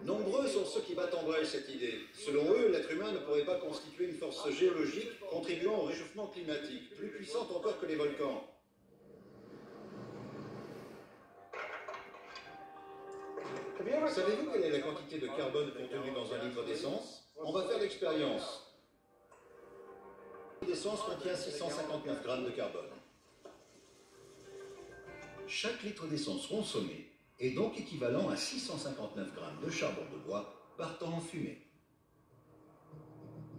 Nombreux sont ceux qui battent en brèche cette idée. Selon eux, l'être humain ne pourrait pas constituer une force géologique contribuant au réchauffement climatique, plus puissante encore que les volcans. Savez-vous quelle est la quantité de carbone contenue dans un litre d'essence? On va faire l'expérience. L'essence contient 659 grammes de carbone. Chaque litre d'essence consommé est donc équivalent à 659 grammes de charbon de bois partant en fumée.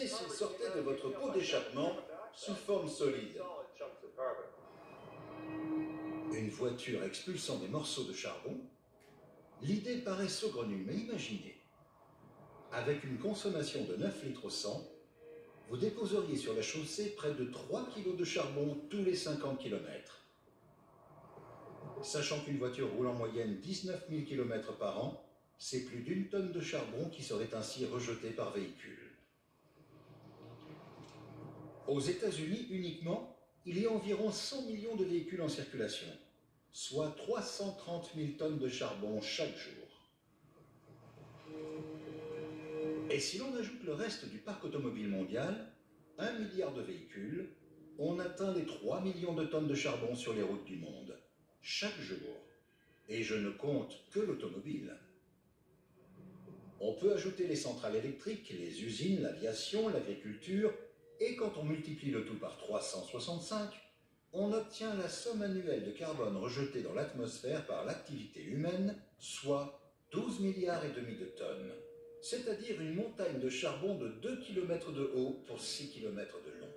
Et s'il sortait de votre pot d'échappement sous forme solide? Une voiture expulsant des morceaux de charbon? L'idée paraît saugrenue, mais imaginez. Avec une consommation de 9 litres au 100, vous déposeriez sur la chaussée près de 3 kg de charbon tous les 50 km. Sachant qu'une voiture roule en moyenne 19 000 km par an, c'est plus d'1 tonne de charbon qui serait ainsi rejetée par véhicule. Aux États-Unis uniquement, il y a environ 100 millions de véhicules en circulation, soit 330 000 tonnes de charbon chaque jour. Et si l'on ajoute le reste du parc automobile mondial, 1 milliard de véhicules, on atteint les 3 millions de tonnes de charbon sur les routes du monde, chaque jour. Et je ne compte que l'automobile. On peut ajouter les centrales électriques, les usines, l'aviation, l'agriculture, et quand on multiplie le tout par 365, on obtient la somme annuelle de carbone rejetée dans l'atmosphère par l'activité humaine, soit 12 milliards et demi de tonnes, c'est-à-dire une montagne de charbon de 2 km de haut pour 6 km de long.